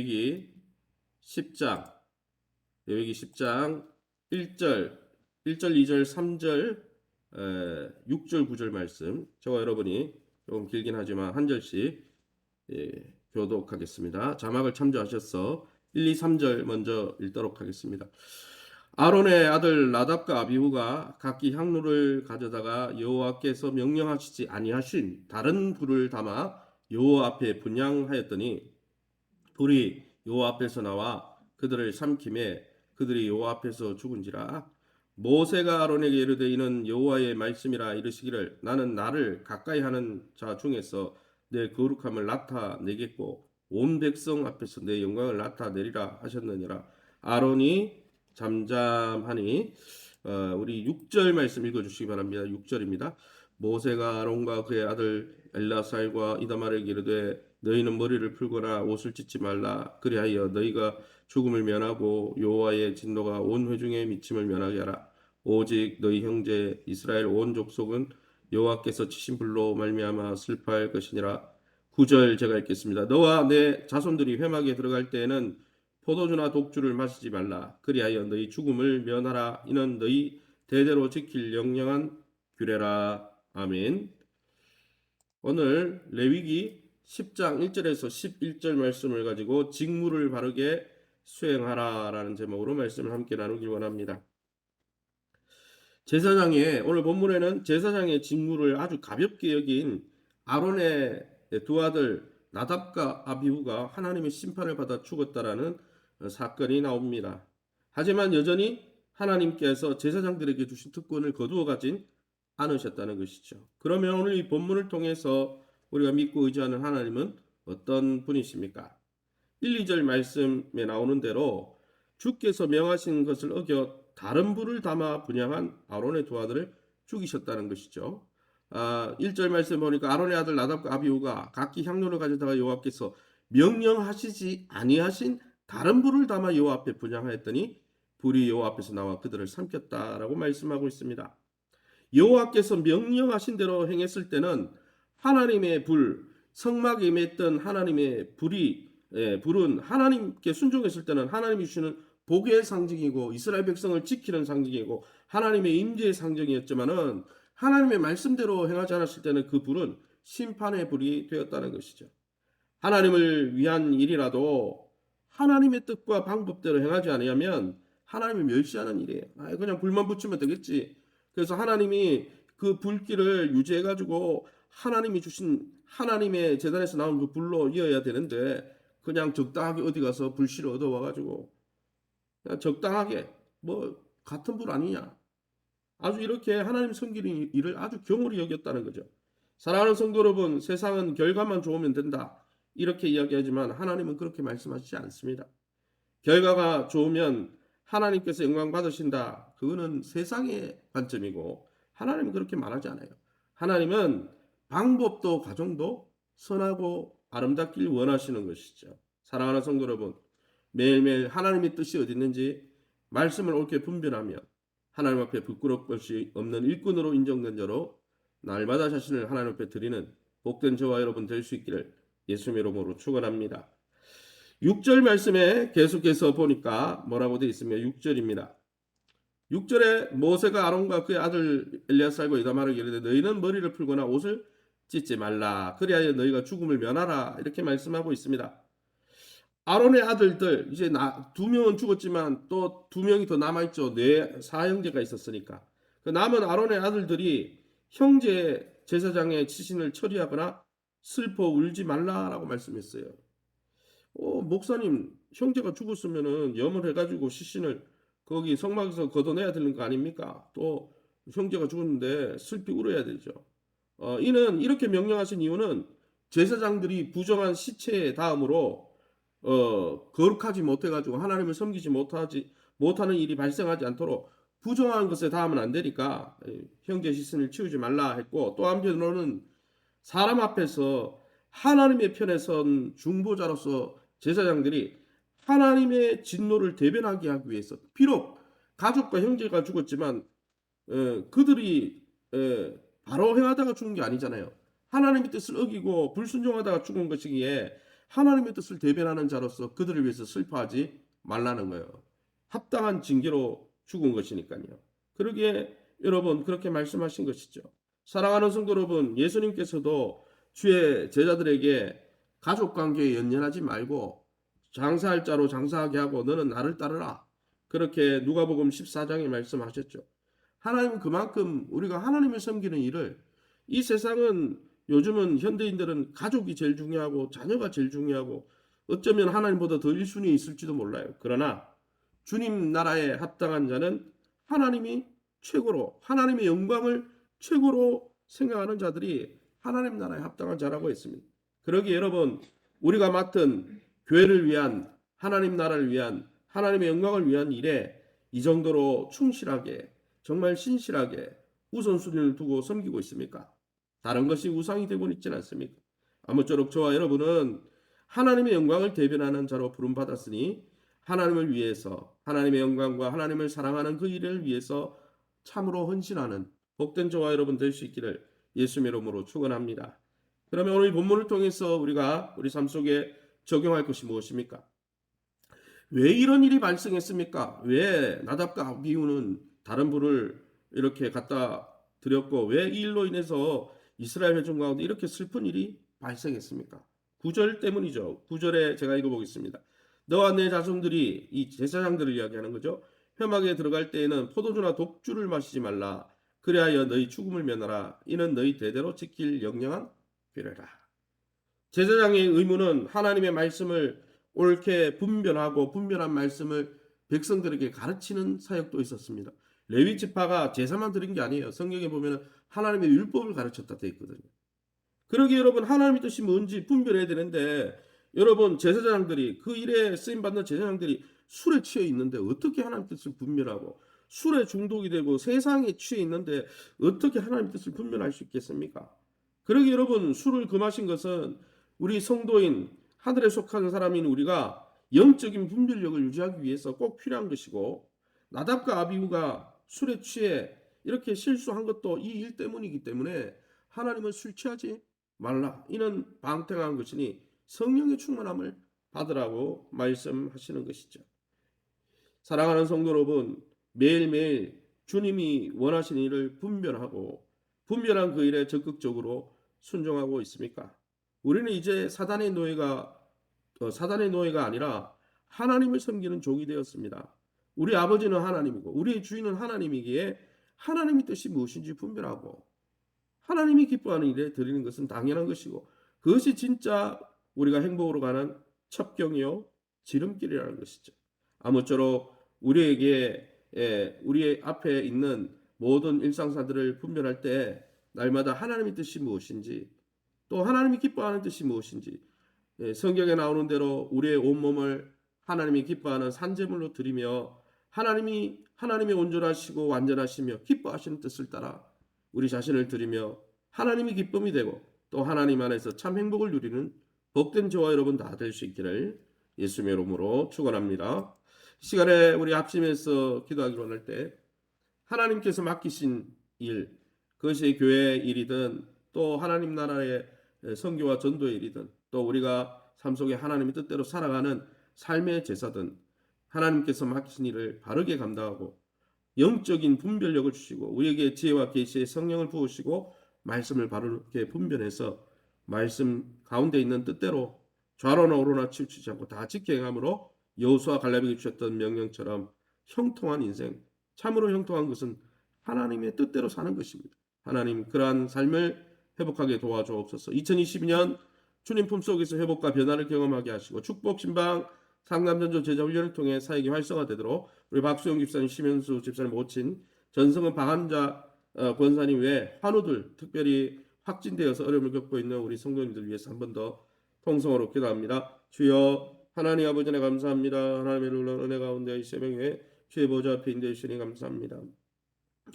레위기 10장 1절 2절 3절 6절 9절 말씀, 저와 여러분이 조금 길긴 하지만 한 절씩 교독하겠습니다. 자막을 참조하셔서 1, 2, 3절 먼저 읽도록 하겠습니다. 아론의 아들 나답과 아비후가 각기 향로를 가져다가 여호와께서 명령하시지 아니하신 다른 불을 담아 여호와 앞에 분향하였더니 불이 여호와 앞에서 나와 그들을 삼킴에 그들이 여호와 앞에서 죽은지라. 모세가 아론에게 이르되 이는 여호와의 말씀이라 이르시기를 나는 나를 가까이 하는 자 중에서 내 거룩함을 나타내겠고 온 백성 앞에서 내 영광을 나타내리라 하셨느니라. 아론이 잠잠하니 우리 6절 말씀 읽어주시기 바랍니다. 6절입니다. 모세가 아론과 그의 아들 엘라살과 이다말에게 이르되 너희는 머리를 풀거나 옷을 찢지 말라. 그리하여 너희가 죽음을 면하고 여호와의 진노가 온 회중에 미침을 면하게 하라. 오직 너희 형제 이스라엘 온 족속은 여호와께서 치신 불로 말미암아 슬퍼할 것이니라. 9절 제가 읽겠습니다. 너와 내 자손들이 회막에 들어갈 때에는 포도주나 독주를 마시지 말라. 그리하여 너희 죽음을 면하라. 이는 너희 대대로 지킬 영영한 규례라. 아멘. 오늘 레위기 10장 1절에서 11절 말씀을 가지고 직무를 바르게 수행하라 라는 제목으로 말씀을 함께 나누길 원합니다. 제사장의 오늘 본문에는 제사장의 직무를 아주 가볍게 여긴 아론의 두 아들 나답과 아비후가 하나님의 심판을 받아 죽었다라는 사건이 나옵니다. 하지만 여전히 하나님께서 제사장들에게 주신 특권을 거두어 가진 않으셨다는 것이죠. 그러면 오늘 이 본문을 통해서 우리가 믿고 의지하는 하나님은 어떤 분이십니까? 1, 2절 말씀에 나오는 대로 주께서 명하신 것을 어겨 다른 불을 담아 분향한 아론의 두 아들을 죽이셨다는 것이죠. 1절 말씀 보니까 아론의 아들 나답과 아비후가 각기 향로를 가져다가 여호와께서 명령하시지 아니하신 다른 불을 담아 여호와 앞에 분향하였더니 불이 여호와 앞에서 나와 그들을 삼켰다라고 말씀하고 있습니다. 여호와께서 명령하신 대로 행했을 때는 하나님의 불, 성막에 임했던 하나님의 불은 하나님께 순종했을 때는 하나님이 주시는 복의 상징이고 이스라엘 백성을 지키는 상징이고 하나님의 임재의 상징이었지만은 하나님의 말씀대로 행하지 않았을 때는 그 불은 심판의 불이 되었다는 것이죠. 하나님을 위한 일이라도 하나님의 뜻과 방법대로 행하지 않으면 하나님을 멸시하는 일이에요. 그냥 불만 붙이면 되겠지. 그래서 하나님이 그 불길을 유지해가지고 하나님이 주신 하나님의 제단에서 나온 그 불로 이어야 되는데 그냥 적당하게 어디 가서 불씨를 얻어와가지고 그냥 적당하게 뭐 같은 불 아니냐. 아주 이렇게 하나님 섬기는 일을 아주 경홀히 여겼다는 거죠. 사랑하는 성도 여러분, 세상은 결과만 좋으면 된다 이렇게 이야기하지만 하나님은 그렇게 말씀하시지 않습니다. 결과가 좋으면 하나님께서 영광 받으신다. 그거는 세상의 관점이고 하나님은 그렇게 말하지 않아요. 하나님은 방법도 과정도 선하고 아름답길 원하시는 것이죠. 사랑하는 성도 여러분, 매일매일 하나님의 뜻이 어디 있는지 말씀을 옳게 분별하며 하나님 앞에 부끄러울 것이 없는 일꾼으로 인정된 자로 날마다 자신을 하나님 앞에 드리는 복된 저와 여러분 될 수 있기를 예수님의 이름으로 축원합니다. 6절 말씀에 계속해서 보니까 뭐라고 되어 있으며 6절입니다. 6절에 모세가 아론과 그의 아들 엘리야살과 이다말에게 이르되 너희는 머리를 풀거나 옷을 찢지 말라. 그리하여 너희가 죽음을 면하라. 이렇게 말씀하고 있습니다. 아론의 아들들 이제 두 명은 죽었지만 또 두 명이 더 남아있죠. 사형제가 있었으니까. 그 남은 아론의 아들들이 형제 제사장의 치신을 처리하거나 슬퍼 울지 말라라고 말씀했어요. 목사님 형제가 죽었으면은 염을 해가지고 시신을 거기 성막에서 걷어내야 되는 거 아닙니까? 또 형제가 죽었는데 슬피 울어야 되죠. 이는 이렇게 명령하신 이유는 제사장들이 부정한 시체 다음으로 거룩하지 못해가지고 하나님을 섬기지 못하는 일이 발생하지 않도록 부정한 것에 닿으면 안 되니까 형제 시신을 치우지 말라 했고, 또 한편으로는 사람 앞에서 하나님의 편에 선 중보자로서 제사장들이 하나님의 진노를 대변하게 하기 위해서, 비록 가족과 형제가 죽었지만 그들이 바로 행하다가 죽은 게 아니잖아요. 하나님의 뜻을 어기고 불순종하다가 죽은 것이기에 하나님의 뜻을 대변하는 자로서 그들을 위해서 슬퍼하지 말라는 거예요. 합당한 징계로 죽은 것이니까요. 그러기에 여러분 그렇게 말씀하신 것이죠. 사랑하는 성도 여러분, 예수님께서도 주의 제자들에게 가족관계에 연연하지 말고 장사할 자로 장사하게 하고 너는 나를 따르라. 그렇게 누가복음 14장에 말씀하셨죠. 하나님은 그만큼 우리가 하나님을 섬기는 일을, 이 세상은 요즘은 현대인들은 가족이 제일 중요하고 자녀가 제일 중요하고 어쩌면 하나님보다 더 1순위에 있을지도 몰라요. 그러나 주님 나라에 합당한 자는 하나님이 최고로, 하나님의 영광을 최고로 생각하는 자들이 하나님 나라에 합당한 자라고 했습니다. 그러기에 여러분, 우리가 맡은 교회를 위한, 하나님 나라를 위한, 하나님의 영광을 위한 일에 이 정도로 충실하게, 정말 신실하게 우선순위를 두고 섬기고 있습니까? 다른 것이 우상이 되고 있지는 않습니까? 아무쪼록 저와 여러분은 하나님의 영광을 대변하는 자로 부름받았으니 하나님을 위해서, 하나님의 영광과 하나님을 사랑하는 그 일을 위해서 참으로 헌신하는 복된 저와 여러분 될 수 있기를 예수님의 이름으로 축원합니다. 그러면 오늘 본문을 통해서 우리가 우리 삶 속에 적용할 것이 무엇입니까? 왜 이런 일이 발생했습니까? 왜 나답과 아비후는 다른 분을 이렇게 갖다 드렸고 왜 이 일로 인해서 이스라엘 회중 가운데 이렇게 슬픈 일이 발생했습니까? 9절 때문이죠. 9절에 제가 읽어보겠습니다. 너와 내 자손들이, 이 제사장들을 이야기하는 거죠. 회막에 들어갈 때에는 포도주나 독주를 마시지 말라. 그리하여 너희 죽음을 면하라. 이는 너희 대대로 지킬 영영한 규례라. 제사장의 의무는 하나님의 말씀을 옳게 분별하고 분별한 말씀을 백성들에게 가르치는 사역도 있었습니다. 레위 지파가 제사만 드린 게 아니에요. 성경에 보면 하나님의 율법을 가르쳤다 되어 있거든요. 그러기에 여러분 하나님의 뜻이 뭔지 분별해야 되는데, 여러분 제사장들이, 그 일에 쓰임받는 제사장들이 술에 취해 있는데 어떻게 하나님의 뜻을 분별하고, 술에 중독이 되고 세상에 취해 있는데 어떻게 하나님의 뜻을 분별할 수 있겠습니까? 그러기에 여러분 술을 금하신 것은 우리 성도인, 하늘에 속한 사람인 우리가 영적인 분별력을 유지하기 위해서 꼭 필요한 것이고, 나답과 아비후가 술에 취해 이렇게 실수한 것도 이 일 때문이기 때문에 하나님은 술 취하지 말라. 이는 방탕한 것이니 성령의 충만함을 받으라고 말씀하시는 것이죠. 사랑하는 성도 여러분, 매일매일 주님이 원하시는 일을 분별하고 분별한 그 일에 적극적으로 순종하고 있습니까? 우리는 이제 사단의 노예가 아니라 하나님을 섬기는 종이 되었습니다. 우리 아버지는 하나님이고 우리의 주인은 하나님이기에 하나님의 뜻이 무엇인지 분별하고 하나님이 기뻐하는 일에 드리는 것은 당연한 것이고, 그것이 진짜 우리가 행복으로 가는 첩경이요 지름길이라는 것이죠. 아무쪼록 우리에게 우리 앞에 있는 모든 일상사들을 분별할 때 날마다 하나님의 뜻이 무엇인지, 또 하나님이 기뻐하는 뜻이 무엇인지, 성경에 나오는 대로 우리의 온몸을 하나님이 기뻐하는 산제물로 드리며 하나님이 온전하시고 완전하시며 기뻐하시는 뜻을 따라 우리 자신을 드리며 하나님이 기쁨이 되고 또 하나님 안에서 참 행복을 누리는 복된 저와 여러분 다 될 수 있기를 예수님의 이름으로 축원합니다. 시간에 우리 합심해서 기도하기로 할 때 하나님께서 맡기신 일, 그것이 교회의 일이든 또 하나님 나라의 선교와 전도의 일이든 또 우리가 삶 속에 하나님의 뜻대로 살아가는 삶의 제사든 하나님께서 맡기신 일을 바르게 감당하고 영적인 분별력을 주시고 우리에게 지혜와 계시의 성령을 부으시고 말씀을 바르게 분별해서 말씀 가운데 있는 뜻대로 좌로나 우로나 치우치지 않고 다 지켜 행함으로 여호수아 갈렙에게 주셨던 명령처럼 형통한 인생, 참으로 형통한 것은 하나님의 뜻대로 사는 것입니다. 하나님 그러한 삶을 회복하게 도와주옵소서. 2022년 주님 품속에서 회복과 변화를 경험하게 하시고 축복 신방 상담전조 제자훈련을 통해 사역이 활성화되도록 우리 박수영 집사님, 심현수 집사님 모친 전성은 방한자 권사님 외 환우들, 특별히 확진되어서 어려움을 겪고 있는 우리 성도님들 위해서 한 번 더 통성으로 기도합니다. 주여 하나님 아버지 네 감사합니다. 하나님의 놀라운 은혜 가운데 이 새벽에 주의 보좌 앞에 인도해 주시니 감사합니다.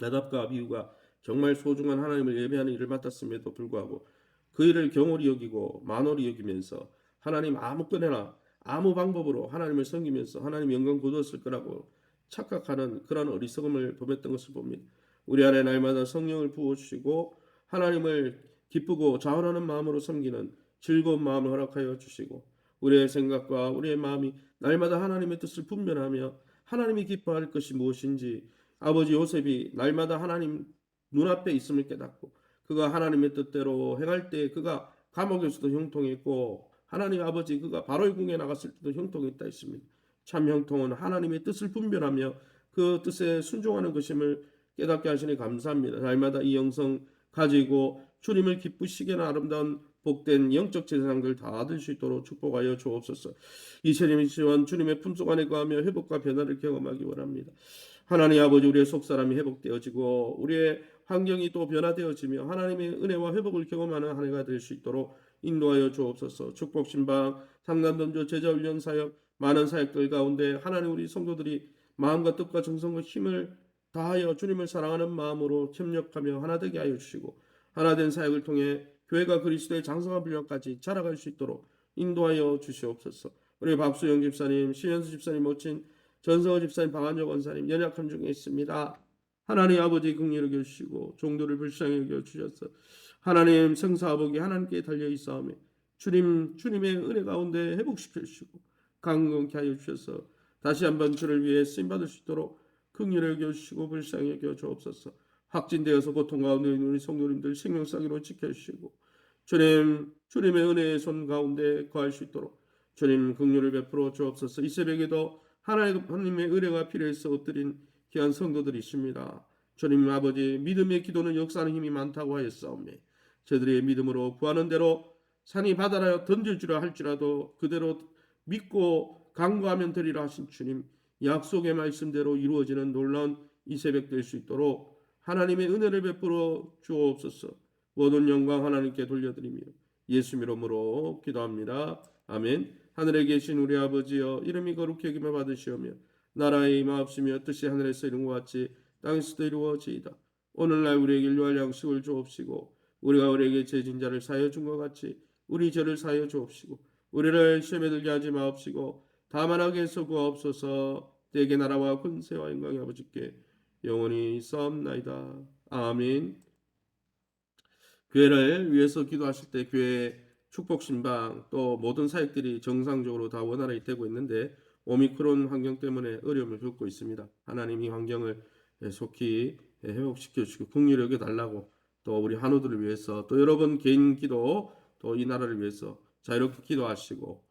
나답과 아비후가 정말 소중한 하나님을 예배하는 일을 맡았음에도 불구하고 그 일을 경홀히 여기고 만홀히 여기면서 하나님 아무거나 아무 방법으로 하나님을 섬기면서 하나님 영광 거두었을 거라고 착각하는 그런 어리석음을 범했던 것을 봅니다. 우리 안에 날마다 성령을 부어주시고 하나님을 기쁘고 자원하는 마음으로 섬기는 즐거운 마음을 허락하여 주시고 우리의 생각과 우리의 마음이 날마다 하나님의 뜻을 분별하며 하나님이 기뻐할 것이 무엇인지 아버지 요셉이 날마다 하나님 눈앞에 있음을 깨닫고 그가 하나님의 뜻대로 행할 때 그가 감옥에서도 형통했고 하나님 아버지 그가 바로의 궁에 나갔을 때도 형통했다 했습니다. 참 형통은 하나님의 뜻을 분별하며 그 뜻에 순종하는 것임을 깨닫게 하시니 감사합니다. 날마다 이 영성 가지고 주님을 기쁘시게 하는 아름다운 복된 영적 제사장들 다 얻을 수 있도록 축복하여 주옵소서. 이세림 시원 주님의 품속 안에 거하며 회복과 변화를 경험하기 원합니다. 하나님 아버지 우리의 속사람이 회복되어지고 우리의 환경이 또 변화되어지며 하나님의 은혜와 회복을 경험하는 한 해가 될 수 있도록 인도하여 주옵소서. 축복신방 상담던조 제자훈련 사역 많은 사역들 가운데 하나님 우리 성도들이 마음과 뜻과 정성과 힘을 다하여 주님을 사랑하는 마음으로 협력하며 하나 되게 하여 주시고 하나된 사역을 통해 교회가 그리스도의 장성한 분량까지 자라갈 수 있도록 인도하여 주시옵소서. 우리 박수영 집사님, 신현수 집사님 모친 전성호 집사님, 방한조 권사님 연약함 중에 있습니다. 하나님 아버지 긍휼히 여겨주시고 종도를 불쌍히 여겨주셔서 하나님 성사복이 하나님께 달려있사오며 주님의 은혜 가운데 회복시켜 주시고 강건케 하여 주셔서 다시 한번 주를 위해 쓰임받을 수 있도록 긍휼히 여겨주시고 불쌍히 여겨주옵소서. 확진되어서 고통 가운데 있는 우리 성도님들 생명상으로 지켜주시고 주님의 은혜의 손 가운데 거할 수 있도록 주님 긍휼을 베풀어 주옵소서. 이 새벽에도 하나님의 은혜가 필요해서 엎드린 귀한 성도들이 있습니다. 주님 아버지 믿음의 기도는 역사하는 힘이 많다고 하였사오며 저들의 믿음으로 구하는 대로 산이 바다라 던질 줄라 할지라도 그대로 믿고 간구하면 되리라 하신 주님 약속의 말씀대로 이루어지는 놀라운 이 새벽 될 수 있도록 하나님의 은혜를 베풀어 주옵소서. 모든 영광 하나님께 돌려드리며 예수 이름으로 기도합니다. 아멘. 하늘에 계신 우리 아버지여 이름이 거룩히 여김을 받으시오며 나라의 임하옵시며 뜻이 하늘에서 이룬 것 같이 땅에서도 이루어지이다. 오늘날 우리에게 일용할 양식을 주옵시고 우리가 우리에게 죄진 자를 사하여 준 것 같이 우리 죄를 사하여 주옵시고 우리를 시험에 들게 하지 마옵시고 다만 악에서 구하옵소서. 대개 나라와 권세와 영광이 아버지께 영원히 있사옵나이다. 아멘. 교회를 위해서 기도하실 때 교회 축복신방 또 모든 사역들이 정상적으로 다 원활하게 되고 있는데 오미크론 환경 때문에 어려움을 겪고 있습니다. 하나님 이 환경을 속히 회복시켜 주시고 긍휼히 여겨 달라고 또 우리 한우들을 위해서 또 여러분 개인 기도 또 이 나라를 위해서 자유롭게 기도하시고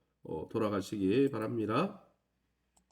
돌아가시기 바랍니다.